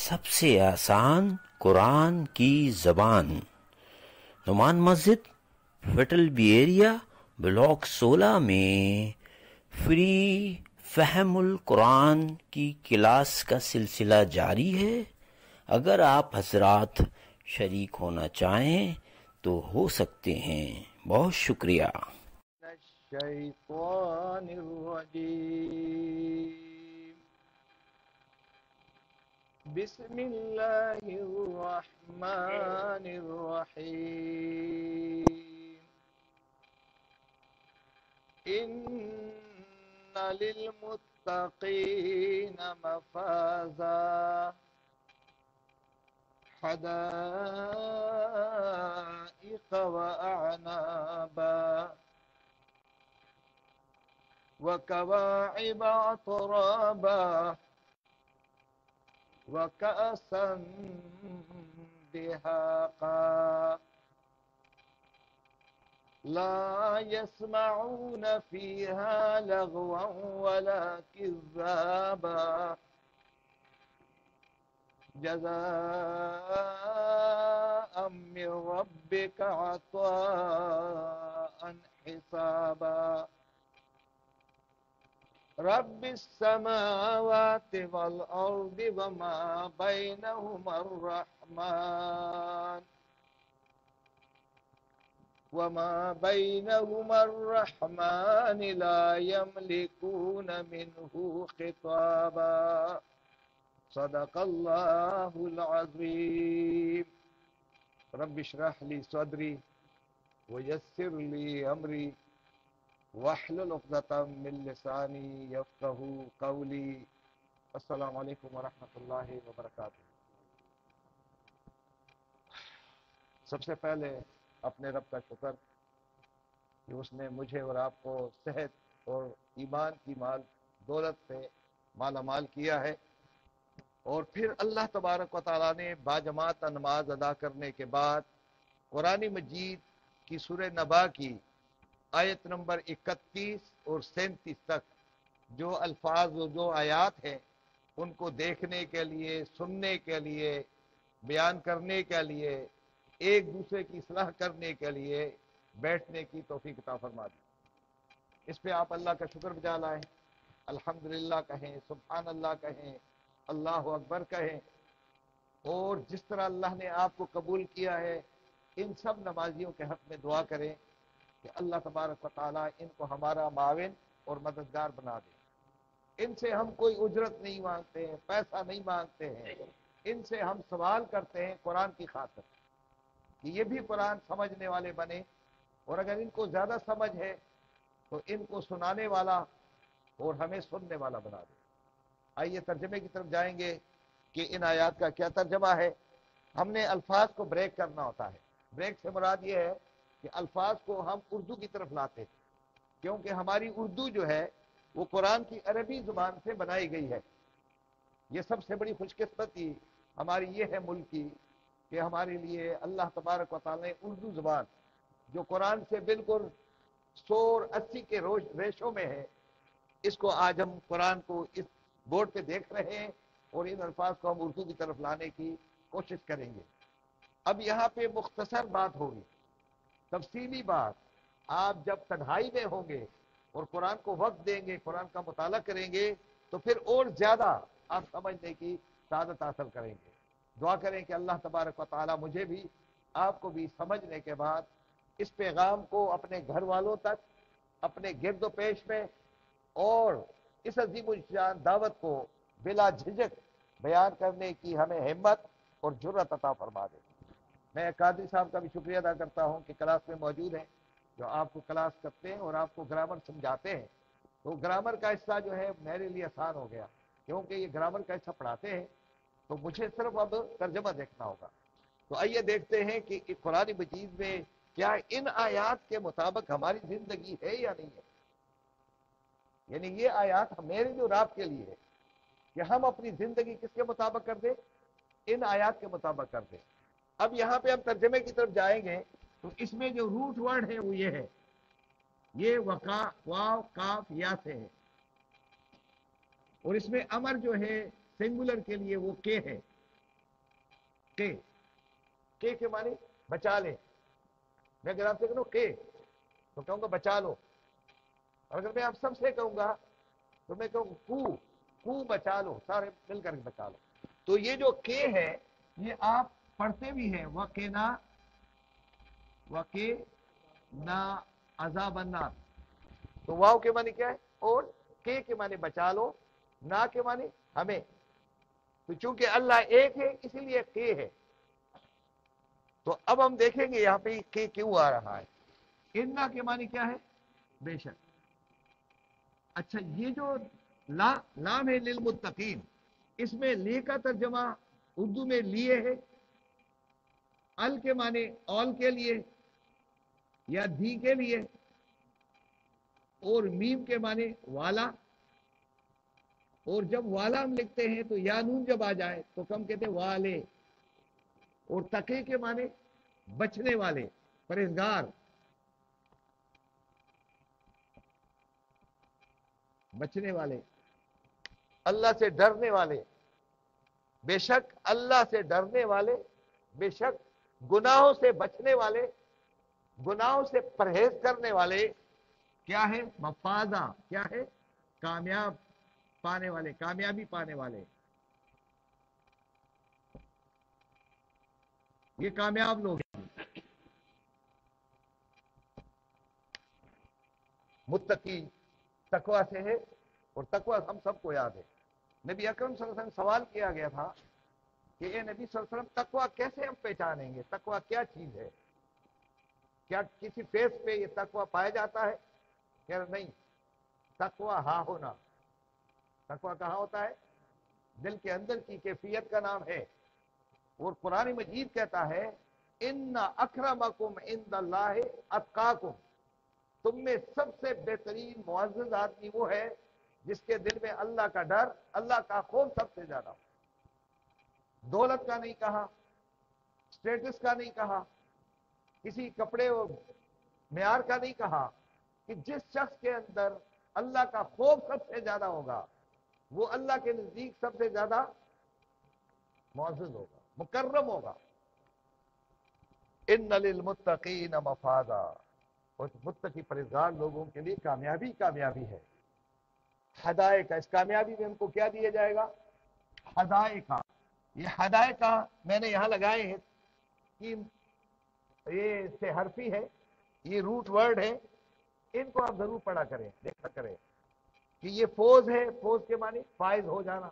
سب سے آسان قرآن کی زبان، نعمان مسجد، فیٹل بی ایریا، بلاک 16 میں فری فہم القرآن کی کلاس کا سلسلہ جاری ہے۔ اگر آپ حضرات شریک ہونا چاہیں تو ہو سکتے ہیں۔ بہت شکریہ۔ الشیطان الرجیم، بسم اللہ الرحمن الرحیم، ان للمتقین مفازا حدائق واعنابا وكواعب أترابا وكأسا دهاقا لا يسمعون فيها لغوا ولا كذابا جزاء من ربك عطاء حسابا رب السماوات والأرض وما بينهما الرحمن لا يملكون منه خطابا صدق الله العظيم رب اشرح لي صدري ويسر لي أمري واحلل عقدۃ من لسانی یفقہوا قولی۔ السلام علیکم ورحمۃ اللہ وبرکاتہ۔ سب سے پہلے اپنے رب کا شکر کہ اس نے مجھے اور آپ کو صحت اور ایمان کی مال دولت سے مالا مال کیا ہے، اور پھر اللہ تبارک و تعالیٰ نے باجماعت نماز ادا کرنے کے بعد قرآن مجید کی سورہ نبا کی آیت نمبر 31 اور 37 تک جو الفاظ و جو آیات ہیں ان کو دیکھنے کے لیے، سننے کے لیے، بیان کرنے کے لیے، ایک دوسرے کی اصلاح کرنے کے لیے بیٹھنے کی توفیق عطا فرما دی۔ اس پہ آپ اللہ کا شکر بجا لائیں، الحمدللہ کہیں، سبحان اللہ کہیں، اللہ اکبر کہیں، اور جس طرح اللہ نے آپ کو قبول کیا ہے ان سب نمازیوں کے حق میں دعا کریں کہ اللہ تبارک و تعالیٰ ان کو ہمارا معاون اور مددگار بنا دے۔ ان سے ہم کوئی اجرت نہیں مانگتے ہیں، پیسہ نہیں مانگتے ہیں، ان سے ہم سوال کرتے ہیں قرآن کی خاطر کہ یہ بھی قرآن سمجھنے والے بنے، اور اگر ان کو زیادہ سمجھ ہے تو ان کو سنانے والا اور ہمیں سننے والا بنا دے۔ آئیے ترجمے کی طرف جائیں گے کہ ان آیات کا کیا ترجمہ ہے۔ ہم نے الفاظ کو بریک کرنا ہوتا ہے۔ بریک سے مراد یہ ہے کہ الفاظ کو ہم اردو کی طرف لاتے ہیں، کیونکہ ہماری اردو جو ہے وہ قرآن کی عربی زبان سے بنائی گئی ہے۔ یہ سب سے بڑی خوش قسمتی ہماری یہ ہے ملک کی کہ ہمارے لیے اللہ تبارک و تعالیٰ نے اردو زبان جو قرآن سے بالکل 180 کے ریشوں میں ہے، اس کو آج ہم قرآن کو اس بورڈ پہ دیکھ رہے ہیں اور ان الفاظ کو ہم اردو کی طرف لانے کی کوشش کریں گے۔ اب یہاں پہ مختصر بات ہوگی، تفصیلی بات آپ جب تنہائی میں ہوں گے اور قرآن کو وقت دیں گے، قرآن کا مطالعہ کریں گے تو پھر اور زیادہ آپ سمجھنے کی سعادت حاصل کریں گے۔ دعا کریں کہ اللہ تبارک و تعالیٰ مجھے بھی آپ کو بھی سمجھنے کے بعد اس پیغام کو اپنے گھر والوں تک، اپنے گرد و پیش میں، اور اس عظیم الشان دعوت کو بلا جھجک بیان کرنے کی ہمیں ہمت اور جرأت عطا فرما دے۔ میں قادری صاحب کا بھی شکریہ ادا کرتا ہوں کہ کلاس میں موجود ہیں، جو آپ کو کلاس کرتے ہیں اور آپ کو گرامر سمجھاتے ہیں۔ تو گرامر کا حصہ جو ہے میرے لیے آسان ہو گیا، کیونکہ یہ گرامر کا حصہ پڑھاتے ہیں تو مجھے صرف اب ترجمہ دیکھنا ہوگا۔ تو آئیے دیکھتے ہیں کہ قرآن مجید میں کیا ان آیات کے مطابق ہماری زندگی ہے یا نہیں ہے۔ یعنی یہ آیات میرے جو رب کے لیے ہے کہ ہم اپنی زندگی کس کے مطابق کر دیں، ان آیات کے مطابق کر دیں۔ اب یہاں پہ ہم ترجمے کی طرف جائیں گے تو اس میں جو روٹ ورڈ ہے وہ یہ ہے، یہ وقا واو کاف یا سے ہے، اور اس میں امر جو ہے سنگولر کے لیے وہ کے ہے، کے معنی بچا لے. میں اگر آپ سے کہوں کے تو کہوں گا بچا لو. اور اگر میں آپ سب سے کہوں گا تو میں کہوں کو بچا لو, سارے مل کر کے بچا لو. تو یہ جو کے ہے یہ آپ پڑھتے بھی ہیں وَقِنَا عَذَابَ النَّارِ. تو واو کے معنی کیا ہے, اور کے معنی بچا لو, نا کے معنی ہمیں. تو چونکہ اللہ ایک ہے اسی لیے کے ہے. تو اب ہم دیکھیں گے یہاں پہ کے کیوں آ رہا ہے. انا کے معنی کیا ہے, بے شک. اچھا یہ جو لام ہے للمتقین, اس میں لی کا ترجمہ اردو میں لیے ہے, ال کے معنی اول کے لیے یا دی کے لیے, اور میم کے معنی والا. اور جب والا ہم لکھتے ہیں تو یا نون جب آ جائے تو کم کہتے ہیں والے. اور تقی کے معنی بچنے والے, پرہیزگار, بچنے والے, اللہ سے ڈرنے والے. بے شک اللہ سے ڈرنے والے, بے شک گناہوں سے بچنے والے, گناہوں سے پرہیز کرنے والے. کیا ہے مفازہ, کیا ہے کامیاب پانے والے, کامیابی پانے والے. یہ کامیاب لوگ ہیں. متقی تقوی سے ہے, اور تقوی ہم سب کو یاد ہے. نبی اکرم صلی اللہ علیہ وسلم سوال کیا گیا تھا کہ اے نبی صلی اللہ علیہ وسلم تقوی کیسے ہم پہچانیں گے, تقوی کیا چیز ہے, کیا کسی فیس پہ یہ تقوی پایا جاتا ہے؟ کہہ رہے نہیں, تقوی ہاں ہونا. تقوی کہاں ہوتا ہے؟ دل کے اندر کی کیفیت کا نام ہے. اور قرآن مجید کہتا ہے ان اکرمکم عند اللہ اتقاکم, تم میں سب سے بہترین معزز آدمی وہ ہے جس کے دل میں اللہ کا ڈر, اللہ کا خوف سب سے زیادہ ہو. دولت کا نہیں کہا, اسٹیٹس کا نہیں کہا, کسی کپڑے و معیار کا نہیں کہا, کہ جس شخص کے اندر اللہ کا خوف سب سے زیادہ ہوگا وہ اللہ کے نزدیک سب سے زیادہ معزز ہوگا, مکرم ہوگا. ان للمتقین مفازا, اور متقی پرہیزگار لوگوں کے لیے کامیابی کامیابی ہے. حدائق, اس کامیابی میں ان کو کیا دیا جائے گا؟ حدائق. یہ حدائق میں نے یہاں لگائے ہیں کہ یہ سے حرفی ہے, یہ روٹ ورڈ ہے, ان کو آپ ضرور پڑھا کریں, دیکھا کریں کہ یہ فوز ہے, فوز کے معنی فائز ہو جانا.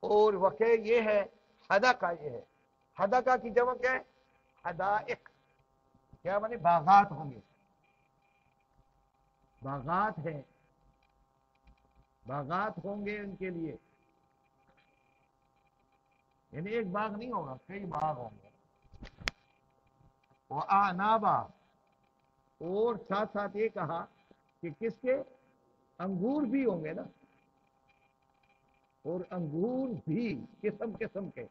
اور واقع یہ ہے حدقہ, یہ ہے حدقہ کی جمع کیا ہے؟ حدائق. کیا معنی؟ باغات ہوں گے, باغات ہیں, باغات ہوں گے ان کے لیے. یعنی ایک باغ نہیں ہوگا, کئی باغ ہوں گے. وَأَعْنَابًا, اور ساتھ ساتھ یہ کہا کہ کس کے؟ انگور بھی ہوں گے نا, اور انگور بھی قسم قسم کے.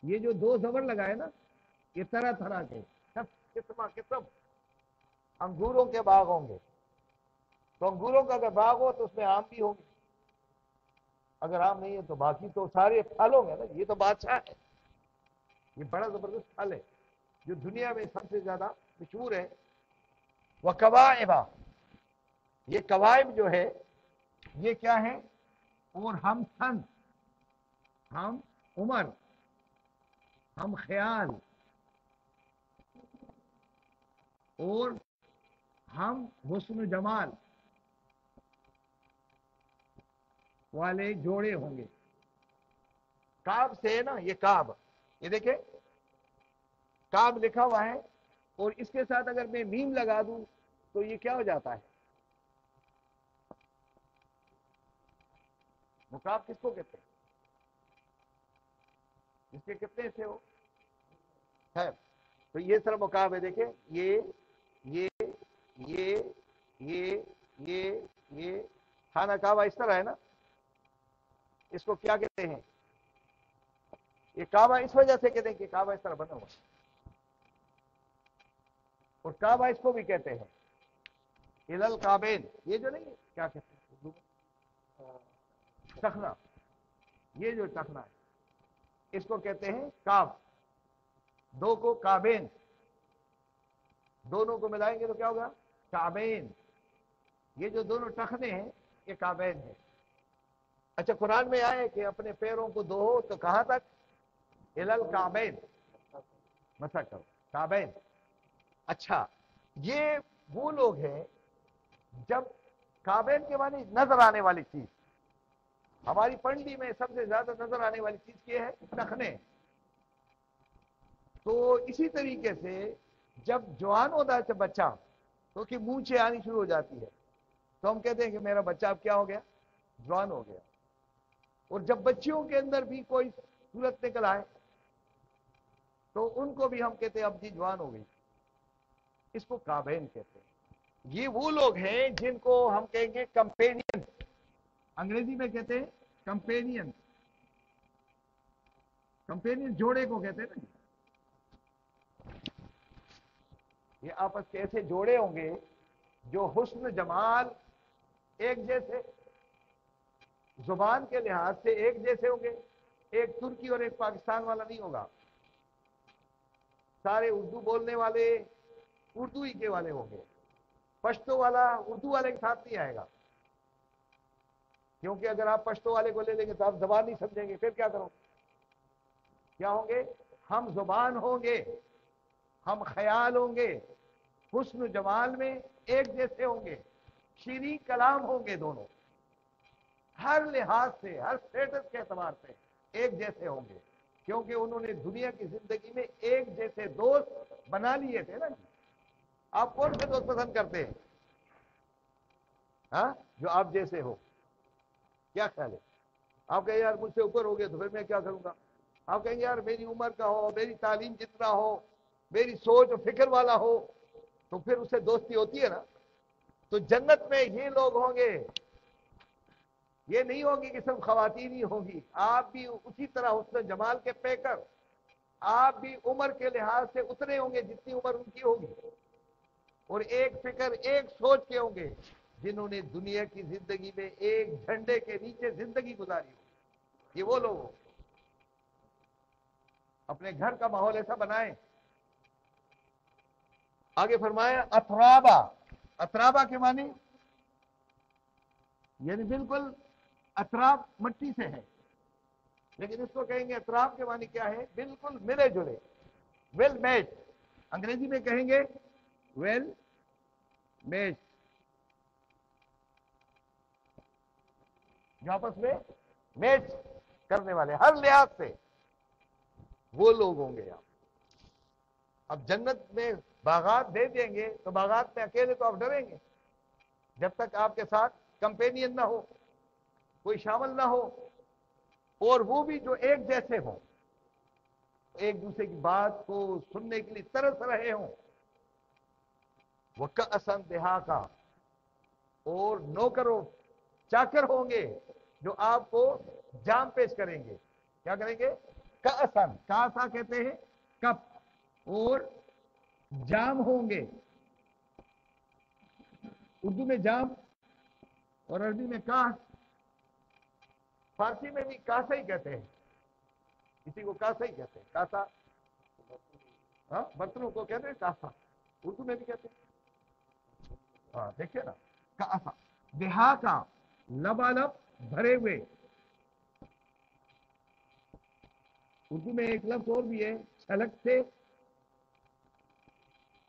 یہ جو دو زبر لگائے نا, یہ طرح طرح کے, قسم قسم انگوروں کے باغ ہوں گے. تو انگوروں کا اگر باغ ہو تو اس میں آم بھی ہوں گے, اگر آم نہیں ہے تو باقی تو سارے پھل ہوں گے نا. یہ تو بادشاہ ہے, یہ بڑا زبردست پھل ہے جو دنیا میں سب سے زیادہ مشہور ہے. وَكَوَائِبَ, یہ کوائب جو ہے یہ کیا ہے؟ اور ہم سن, ہم عمر, ہم خیال, اور ہم حسن و جمال والے جوڑے ہوں گے. کعب سے ہے نا یہ کعب, یہ دیکھیں کعب لکھا ہوا ہے, اور اس کے ساتھ اگر میں میم لگا دوں تو یہ کیا ہو جاتا ہے؟ مکعب کس کو کہتے ہیں؟ جس کے کتنے حصے ہو ہے. تو یہ سر مکعب ہے, دیکھیں یہ یہ یہ یہ یہ یہ خانہ کعبہ اس طرح ہے نا, اس کو کیا کہتے ہیں؟ یہ کعبہ اس وجہ سے کہتے ہیں کہ کعبہ اس طرح بنا ہوا, اور کعبہ اس کو بھی کہتے ہیں الل کعبین. یہ جو نہیں ہے کیا کہتے ہیں اردو میں؟ صخرہ. یہ جو ٹخنا ہے اس کو کہتے ہیں کاب. دو کو کابین، دونوں کو ملائیں گے تو کیا ہوگا؟ کابین. یہ جو دونوں ٹخنے ہیں یہ کابین ہے. اچھا قرآن میں آئے کہ اپنے پیروں کو دھو تو کہاں تک؟ الل کابین، مسا کرو کابین. اچھا یہ وہ لوگ ہیں جب کابین کے معنی نظر آنے والی چیز. ہماری پنڈی میں سب سے زیادہ نظر آنے والی چیز کیا ہے؟ ٹخنے. تو اسی طریقے سے جب جوان ہوتا ہے بچہ تو کہ مونچھیں آنی شروع ہو جاتی ہے تو ہم کہتے ہیں کہ میرا بچہ اب کیا ہو گیا؟ جوان ہو گیا. اور جب بچیوں کے اندر بھی کوئی صورت نکل آئے تو ان کو بھی ہم کہتے ہیں اب جی جوان ہو گئی. اس کو کابین کہتے ہیں. یہ وہ لوگ ہیں جن کو ہم کہیں گے کمپینین. انگریزی میں کہتے ہیں کمپینین. کمپینین جوڑے کو کہتے ہیں نا. یہ آپس کے ایسے جوڑے ہوں گے جو حسن جمال ایک جیسے، زبان کے لحاظ سے ایک جیسے ہوں گے. ایک ترکی اور ایک پاکستان والا نہیں ہوگا. سارے اردو بولنے والے اردو ہی کے والے ہوں گے. پشتو والا اردو والے کے ساتھ نہیں آئے گا، کیونکہ اگر آپ پشتو والے کو لے لیں گے تو آپ زبان نہیں سمجھیں گے. پھر کیا کرو؟ کیا ہوں گے؟ ہم زبان ہوں گے، ہم خیال ہوں گے، حسن و جمال میں ایک جیسے ہوں گے، شیریں کلام ہوں گے. دونوں ہر لحاظ سے، ہر سٹیٹس کے اعتبار سے ایک جیسے ہوں گے، کیونکہ انہوں نے دنیا کی زندگی میں ایک جیسے دوست بنا لیے تھے نا. آپ کون سے دوست پسند کرتے ہیں؟ ہاں جو آپ جیسے ہو. کیا خیال ہے؟ آپ کہیں یار مجھ سے اوپر ہو گئے تو پھر میں کیا کروں گا؟ آپ کہیں گے یار میری عمر کا ہو، میری تعلیم جتنا ہو، میری سوچ و فکر والا ہو، تو پھر اس سے دوستی ہوتی ہے نا. تو جنت میں یہ لوگ ہوں گے. یہ نہیں ہوگی کہ صرف خواتین ہی ہوگی، آپ بھی اسی طرح حسن جمال کے پیکر. آپ بھی عمر کے لحاظ سے اتنے ہوں گے جتنی عمر ان کی ہوگی، اور ایک فکر ایک سوچ کے ہوں گے جنہوں نے دنیا کی زندگی میں ایک جھنڈے کے نیچے زندگی گزاری ہو. یہ وہ لوگ ہوں. اپنے گھر کا ماحول ایسا بنائیں. آگے فرمایا اترابا. اترابا کے معنی یعنی بالکل اطراف مٹی سے ہے، لیکن اس کو کہیں گے اطراف کے معنی کیا ہے؟ بالکل ملے جلے، ویل میچ. انگریزی میں کہیں گے ویل میچ. جو آپس میں میچ کرنے والے ہر لحاظ سے وہ لوگ ہوں گے. اب جنت میں باغات دے دیں گے تو باغات میں اکیلے تو آپ ڈریں گے جب تک آپ کے ساتھ کمپینین نہ ہو، کوئی شامل نہ ہو، اور وہ بھی جو ایک جیسے ہوں، ایک دوسرے کی بات کو سننے کے لیے ترس رہے ہوں. وہ کأسن دہا کا، اور نوکروں چاکر ہوں گے جو آپ کو جام پیش کریں گے. کیا کریں گے؟ کأسن، کاسا کہتے ہیں کپ، اور جام ہوں گے. اردو میں جام اور عربی میں کاس. فارسی میں بھی کاسا ہی کہتے ہیں، کسی کو کاسا ہی کہتے ہیں. کاسا ہاں برتنوں کو کہتے ہیں کاسا. اردو میں بھی کہتے ہیں. ہاں دیکھیے نا کاسا. دہا کا لبالب بھرے ہوئے. اردو میں ایک لفظ اور بھی ہے، چھلک سے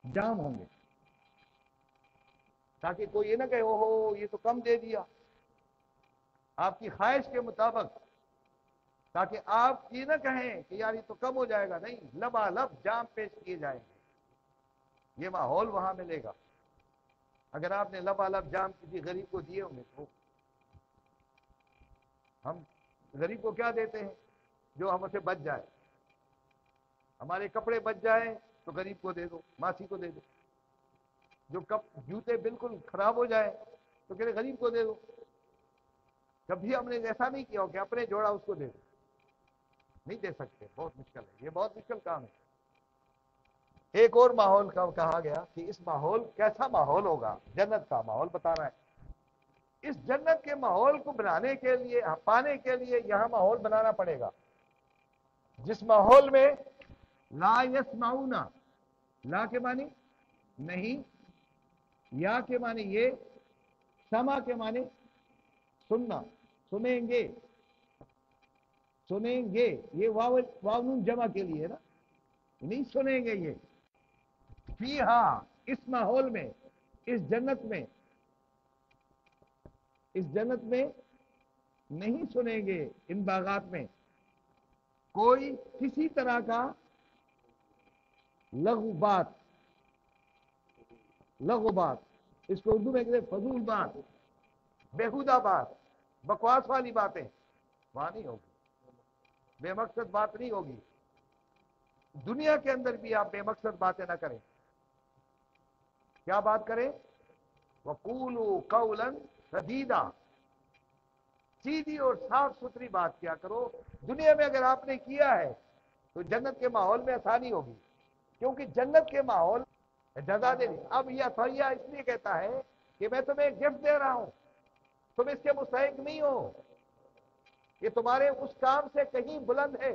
جام ہوں گے، تاکہ کوئی یہ نہ کہے او ہو یہ تو کم دے دیا. آپ کی خواہش کے مطابق، تاکہ آپ یہ نہ کہیں کہ یار یہ تو کم ہو جائے گا. نہیں، لبالب جام پیش کیے جائیں گے. یہ ماحول وہاں ملے گا. اگر آپ نے لبالب جام کسی غریب کو دیے ہوں گے تو ہم غریب کو کیا دیتے ہیں؟ جو ہم سے بچ جائے. ہمارے کپڑے بچ جائیں تو غریب کو دے دو، ماسی کو دے دو. جو جوتے بالکل خراب ہو جائے تو کہتے غریب کو دے دو. کبھی ہم نے ایسا نہیں کیا ہو کہ اپنے جوڑا اس کو دے دو. نہیں دے سکتے، بہت مشکل ہے، یہ بہت مشکل کام ہے. ایک اور ماحول کا کہا گیا کہ اس ماحول کیسا ماحول ہوگا، جنت کا ماحول بتا رہا ہے. اس جنت کے ماحول کو بنانے کے لیے، پانے کے لیے یہاں ماحول بنانا پڑے گا، جس ماحول میں لا یسمعون، لا کے معنی نہیں، یا کے معنی یہ، سما کے معنی سننا، سنیں گے، سنیں گے، یہ واو جمع کے لیے نا، نہیں سنیں گے یہ، فیہا، اس ماحول میں، اس جنت میں، اس جنت میں نہیں سنیں گے، ان باغات میں کوئی کسی طرح کا لغو بات، لغو بات، اس کو اردو میں کہتے ہیں فضول بات، بےہودہ بات، بکواس والی باتیں وہاں نہیں ہوگی، بے مقصد بات نہیں ہوگی۔ دنیا کے اندر بھی آپ بے مقصد باتیں نہ کریں، کیا بات کریں؟ وَقُولُوا قَوْلًا سَدِيدًا، سیدھی اور صاف ستھری بات کیا کرو۔ دنیا میں اگر آپ نے کیا ہے تو جنت کے ماحول میں آسانی ہوگی، کیونکہ جنت کے ماحول جزا دے دی۔ اب یہ عطیہ اس لیے کہتا ہے کہ میں تمہیں گفٹ دے رہا ہوں، تم اس کے مستحق نہیں ہو، یہ تمہارے اس کام سے کہیں بلند ہے،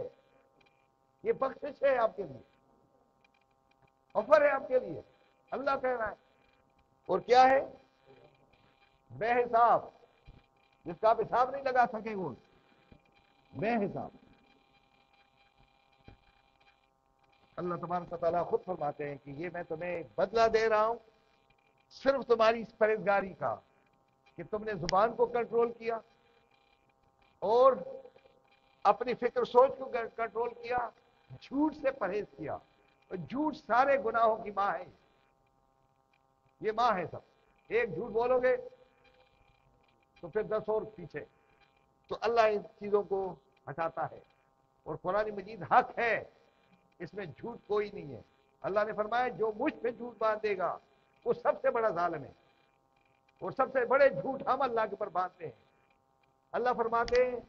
یہ بخشش ہے آپ کے لیے، آفر ہے آپ کے لیے، اللہ کہہ رہا ہے۔ اور کیا ہے؟ بے حساب، جس کا آپ حساب نہیں لگا سکیں وہ بے حساب۔ اللہ تبارک و تعالیٰ خود فرماتے ہیں کہ یہ میں تمہیں بدلہ دے رہا ہوں صرف تمہاری اس پرہیزگاری کا، کہ تم نے زبان کو کنٹرول کیا اور اپنی فکر سوچ کو کنٹرول کیا، جھوٹ سے پرہیز کیا، اور جھوٹ سارے گناہوں کی ماں ہے، یہ ماں ہے سب۔ ایک جھوٹ بولو گے تو پھر 10 اور پیچھے، تو اللہ ان چیزوں کو ہٹاتا ہے، اور قرآن مجید حق ہے، اس میں جھوٹ کوئی نہیں ہے۔ اللہ نے فرمایا جو مجھ پہ جھوٹ باندھے گا وہ سب سے بڑا ظالم ہے، اور سب سے بڑے جھوٹ ہم اللہ کے اوپر باندھتے ہیں۔ اللہ فرماتے ہیں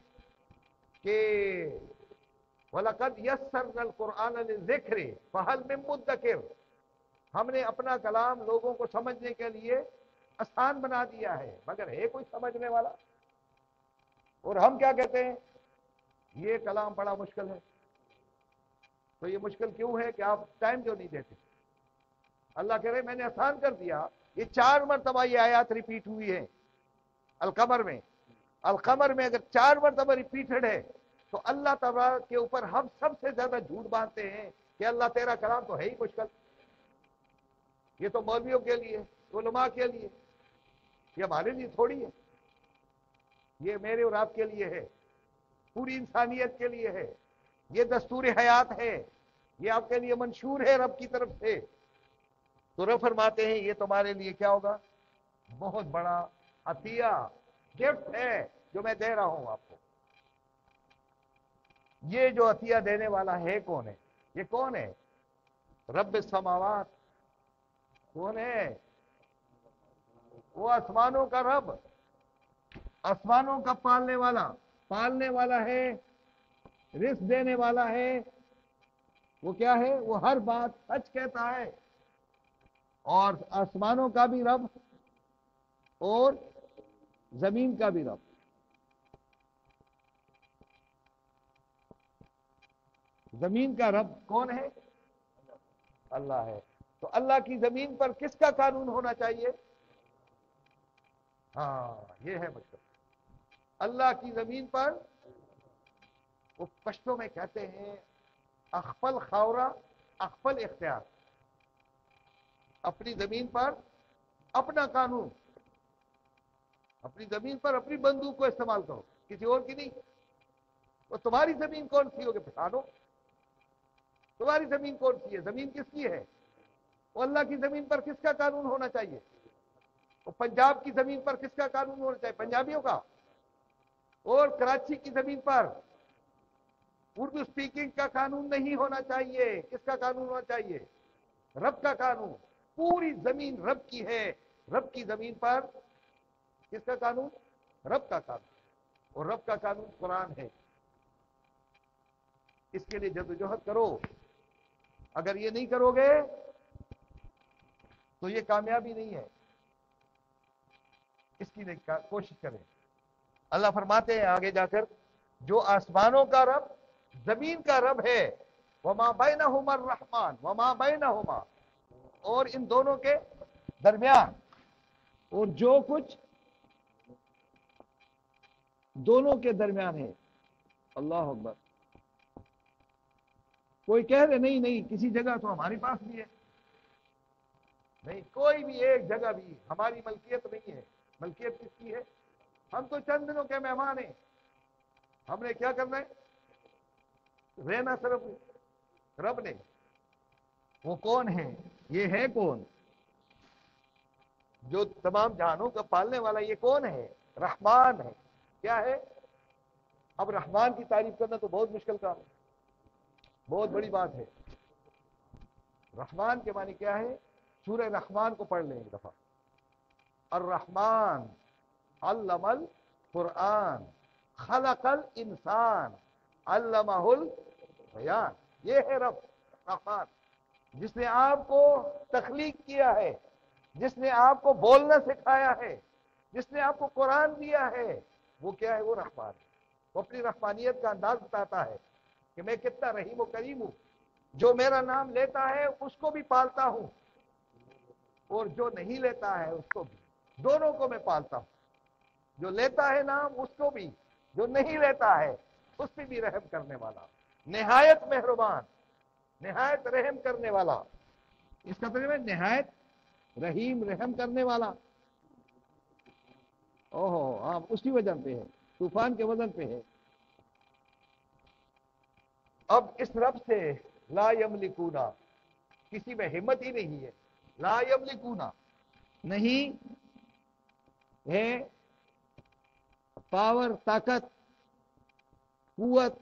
کہ وَلَقَدْ يَسَّرْنَا الْقُرْآنَ لِلذِّكْرِ فَهَلْ مِن مُدَّكِرٍ، ہم نے اپنا کلام لوگوں کو سمجھنے کے لیے آسان بنا دیا ہے، مگر ہے کوئی سمجھنے والا؟ اور ہم کیا کہتے ہیں؟ یہ کلام بڑا مشکل ہے۔ تو یہ مشکل کیوں ہے کہ آپ ٹائم کیوں نہیں دیتے؟ اللہ کہہ رہے میں نے آسان کر دیا۔ یہ 4 مرتبہ یہ آیات ریپیٹ ہوئی ہے القمر میں، القمر میں اگر 4 مرتبہ ریپیٹڈ ہے تو اللہ تعالیٰ کے اوپر ہم سب سے زیادہ جھوٹ باندھتے ہیں کہ اللہ تیرا کلام تو ہے ہی مشکل، یہ تو مولویوں کے لیے، علماء کے لیے، یہ ہمارے لیے تھوڑی ہے، یہ میرے اور آپ کے لیے ہے، پوری انسانیت کے لیے ہے، یہ دستور حیات ہے، یہ آپ کے لیے منشور ہے رب کی طرف سے۔ تو رب فرماتے ہیں یہ تمہارے لیے کیا ہوگا؟ بہت بڑا عطیہ، گفٹ ہے جو میں دے رہا ہوں آپ کو۔ یہ جو عطیہ دینے والا ہے کون ہے؟ یہ کون ہے؟ رب السماوات، کون ہے؟ وہ آسمانوں کا رب، آسمانوں کا پالنے والا، پالنے والا ہے، رزق دینے والا ہے۔ وہ کیا ہے؟ وہ ہر بات سچ کہتا ہے، اور آسمانوں کا بھی رب اور زمین کا بھی رب۔ زمین کا رب کون ہے؟ اللہ ہے۔ تو اللہ کی زمین پر کس کا قانون ہونا چاہیے؟ ہاں یہ ہے مطلب اللہ کی زمین پر، وہ پشتوں میں کہتے ہیں اخفل خاورا اخفل اختیار، اپنی زمین پر اپنا قانون، اپنی زمین پر اپنی بندوق کو استعمال کرو، کسی اور کی نہیں۔ تو تمہاری زمین کون سی ہوگی؟ پہچانو تمہاری زمین کون سی ہے، زمین کس کی ہے؟ وہ اللہ کی زمین پر کس کا قانون ہونا چاہیے؟ وہ پنجاب کی زمین پر کس کا قانون ہونا چاہیے؟ پنجابیوں کا۔ اور کراچی کی زمین پر اردو سپیکنگ کا قانون نہیں ہونا چاہیے، کس کا قانون ہونا چاہیے؟ رب کا قانون۔ پوری زمین رب کی ہے، رب کی زمین پر کس کا قانون؟ رب کا قانون، اور رب کا قانون قرآن ہے۔ اس کے لیے جدوجہد کرو، اگر یہ نہیں کرو گے تو یہ کامیابی نہیں ہے۔ اس کی کوشش کریں. اللہ فرماتے ہیں آگے جا کر جو آسمانوں کا رب زمین کا رب ہے وما بینہما الرحمن وما بینہما اور ان دونوں کے درمیان اور جو کچھ دونوں کے درمیان ہے. اللہ اکبر. کوئی کہہ رہے نہیں کسی جگہ تو ہمارے پاس بھی ہے. نہیں، کوئی بھی ایک جگہ بھی ہماری ملکیت نہیں ہے. ملکیت کس کی ہے؟ ہم تو چند دنوں کے مہمان ہیں. ہم نے کیا کرنا ہے؟ رہنا صرف رب نے. وہ کون ہے؟ یہ ہے کون جو تمام جہانوں کا پالنے والا؟ یہ کون ہے؟ رحمان ہے. کیا ہے؟ اب رحمان کی تعریف کرنا تو بہت مشکل کام ہے، بہت بڑی بات ہے. رحمان کے معنی کیا ہے؟ سورہ رحمان کو پڑھ لیں ایک دفعہ. الرحمن علم القرآن خلق الانسان علمہ البیان. یہ ہے رب رحمان، جس نے آپ کو تخلیق کیا ہے، جس نے آپ کو بولنا سکھایا ہے، جس نے آپ کو قرآن دیا ہے. وہ کیا ہے؟ وہ رحمان ہے. وہ اپنی رحمانیت کا انداز بتاتا ہے کہ میں کتنا رحیم و کریم ہوں. جو میرا نام لیتا ہے اس کو بھی پالتا ہوں، اور جو نہیں لیتا ہے اس کو بھی. دونوں کو میں پالتا ہوں. جو لیتا ہے نام اس کو بھی، جو نہیں لیتا ہے اس پہ بھی رحم کرنے والا. نہایت مہربان، نہایت رحم کرنے والا. اس کا ترجمہ ہے نہایت رحیم، رحم کرنے والا. اوہو، آپ اسی وزن پہ ہے، طوفان کے وزن پہ ہے. اب اس رب سے لا یملکونا، کسی میں ہمت ہی نہیں ہے. لا یملکونا نہیں ہے پاور، طاقت، قوت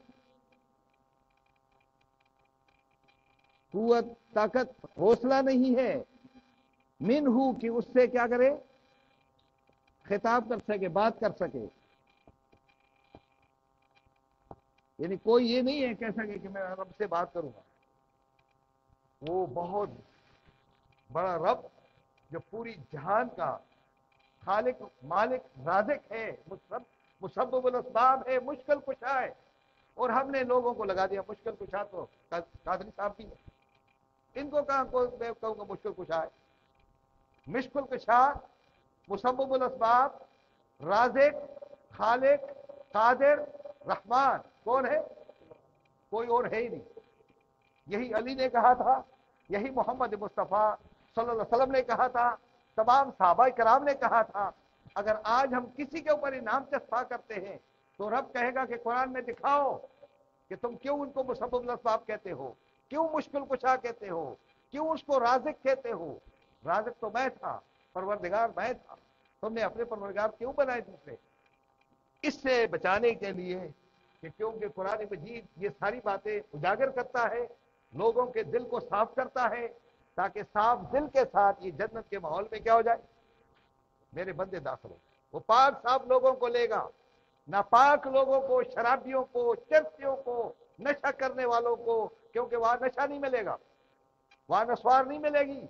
طاقت، حوصلہ نہیں ہے. من ہو کہ اس سے کیا کرے؟ خطاب کر سکے، بات کر سکے. یعنی کوئی یہ نہیں ہے کہہ سکے کہ میں رب سے بات کروں گا. وہ بہت بڑا رب جو پوری جہان کا خالق، مالک، رازق ہے، مسبب الاسباب ہے، مشکل کشا ہے. اور ہم نے لوگوں کو لگا دیا مشکل کشا تو قادری صاحب بھی ہے. ان کو کہاں میں کہوں گا مشکل کشا ہے؟ مشکل کشا، مسبب الاسباب، رازق، خالق، قادر، رحمان کون ہے؟ کوئی اور ہے ہی نہیں. یہی علی نے کہا تھا، یہی محمد مصطفیٰ صلی اللہ علیہ وسلم نے کہا تھا، تمام صحابہ کرام نے کہا تھا. اگر آج ہم کسی کے اوپر انعام چسپاں کرتے ہیں تو رب کہے گا کہ قرآن میں دکھاؤ کہ تم کیوں ان کو مسبب الاسباب کہتے ہو، کیوں مشکل کشا کہتے ہو، کیوں اس کو رازق کہتے ہو. رازق تو میں تھا، پروردگار میں تھا، تم نے اپنے پروردگار کیوں بنائے دوسرے؟ اس سے بچانے کے لیے کہ کیونکہ قرآن مجید یہ ساری باتیں اجاگر کرتا ہے، لوگوں کے دل کو صاف کرتا ہے، تاکہ صاف دل کے ساتھ یہ جنت کے ماحول میں کیا ہو جائے؟ میرے بندے داخل ہو. وہ پاک صاف لوگوں کو لے گا، ناپاک لوگوں کو، شرابیوں کو، چرسیوں کو، نشہ کرنے والوں کو، کیونکہ وہاں نشہ نہیں ملے گا، وہاں نسوار نہیں ملے گی.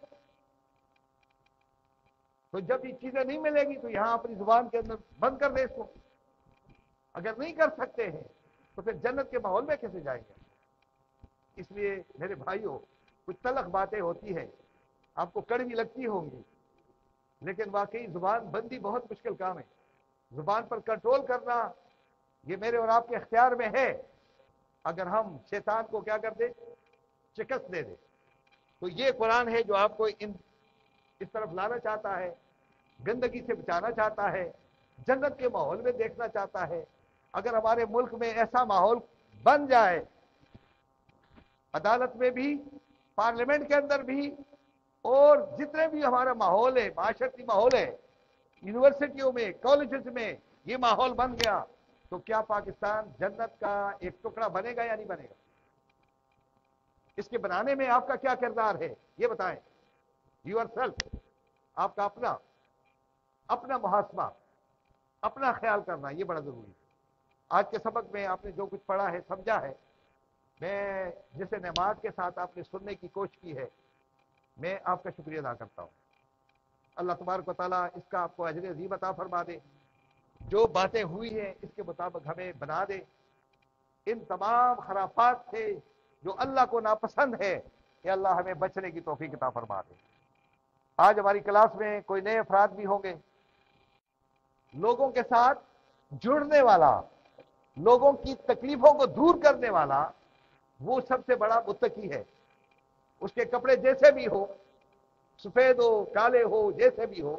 تو جب یہ چیزیں نہیں ملے گی تو یہاں اپنی زبان کے اندر بند کر دے اس کو. اگر نہیں کر سکتے ہیں تو پھر جنت کے ماحول میں کیسے جائیں گے؟ اس لیے میرے بھائیوں، کچھ تلخ باتیں ہوتی ہیں، آپ کو کڑوی لگتی ہوں گی، لیکن واقعی زبان بندی بہت مشکل کام ہے. زبان پر کنٹرول کرنا یہ میرے اور آپ کے اختیار میں ہے. اگر ہم شیطان کو کیا کر دیں؟ شکست دے دیں. تو یہ قرآن ہے جو آپ کو اس طرف لانا چاہتا ہے، گندگی سے بچانا چاہتا ہے، جنت کے ماحول میں دیکھنا چاہتا ہے. اگر ہمارے ملک میں ایسا ماحول بن جائے، عدالت میں بھی، پارلیمنٹ کے اندر بھی، اور جتنے بھی ہمارا ماحول ہے، معاشرتی ماحول ہے، یونیورسٹیوں میں، کالجز میں یہ ماحول بن گیا تو کیا پاکستان جنت کا ایک ٹکڑا بنے گا یا نہیں بنے گا؟ اس کے بنانے میں آپ کا کیا کردار ہے یہ بتائیں. یور سیلف، آپ کا اپنا محاسبہ، اپنا خیال کرنا یہ بڑا ضروری ہے. آج کے سبق میں آپ نے جو کچھ پڑھا ہے، سمجھا ہے، میں جسے نماز کے ساتھ آپ نے سننے کی کوشش کی ہے، میں آپ کا شکریہ ادا کرتا ہوں. اللہ تبارک و تعالیٰ اس کا آپ کو اجر عظیم عطا فرما دے. جو باتیں ہوئی ہیں اس کے مطابق ہمیں بنا دے. ان تمام خرافات سے جو اللہ کو ناپسند ہے کہ اللہ ہمیں بچنے کی توفیق عطا فرما دے. آج ہماری کلاس میں کوئی نئے افراد بھی ہوں گے. لوگوں کے ساتھ جڑنے والا، لوگوں کی تکلیفوں کو دور کرنے والا، وہ سب سے بڑا متقی ہے. اس کے کپڑے جیسے بھی ہو، سفید ہو کالے ہو جیسے بھی ہو،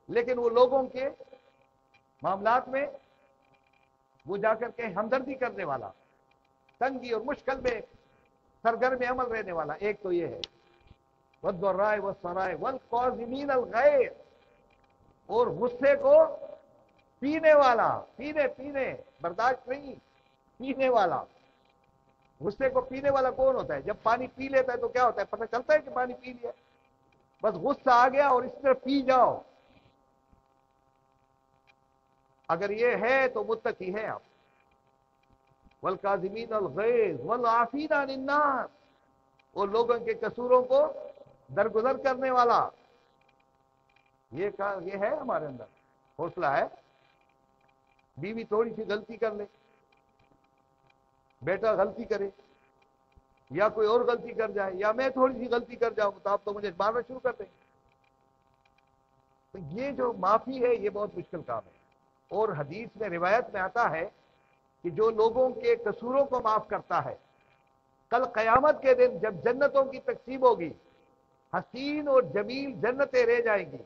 لیکن وہ لوگوں کے معاملات میں وہ جا کر کے ہمدردی کرنے والا، تنگی اور مشکل میں سرگرم عمل رہنے والا. ایک تو یہ ہے والضراء والسراء والقاظمین الغیظ، اور غصے کو پینے والا، پینے برداشت نہیں، پینے والا. غصے کو پینے والا کون ہوتا ہے؟ جب پانی پی لیتا ہے تو کیا ہوتا ہے؟ پتہ چلتا ہے کہ پانی پی لیا، بس غصہ آ گیا اور اس طرح پی جاؤ. اگر یہ ہے تو متقی ہے آپ. والکاظمین الغیظ والعافین عن الناس، اور لوگوں کے قصوروں کو درگزر کرنے والا. یہ ہے ہمارے اندر حوصلہ ہے. بیوی تھوڑی سی غلطی کر لے، بیٹا غلطی کرے، یا کوئی اور غلطی کر جائے، یا میں تھوڑی سی غلطی کر جاؤں تو آپ تو مجھے مارنا شروع کر دیں. تو یہ جو معافی ہے یہ بہت مشکل کام ہے. اور حدیث میں روایت میں آتا ہے کہ جو لوگوں کے قصوروں کو معاف کرتا ہے، کل قیامت کے دن جب جنتوں کی تقسیم ہوگی، حسین اور جمیل جنتیں رہ جائیں گی،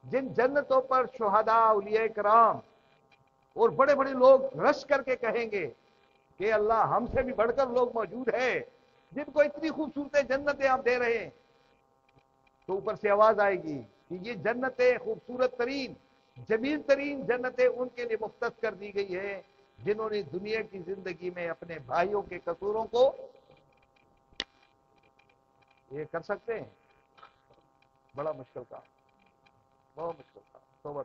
جن جنتوں پر شہداء، اولیاء کرام اور بڑے بڑے لوگ رش کر کے کہیں گے کہ اللہ ہم سے بھی بڑھ کر لوگ موجود ہیں جن کو اتنی خوبصورت جنتیں آپ دے رہے ہیں. تو اوپر سے آواز آئے گی کہ یہ جنتیں خوبصورت ترین، جمیل ترین جنتیں ان کے لیے مختص کر دی گئی ہے جنہوں نے دنیا کی زندگی میں اپنے بھائیوں کے قصوروں کو. یہ کر سکتے ہیں؟ بڑا مشکل کام، بہت مشکل کام. توبہ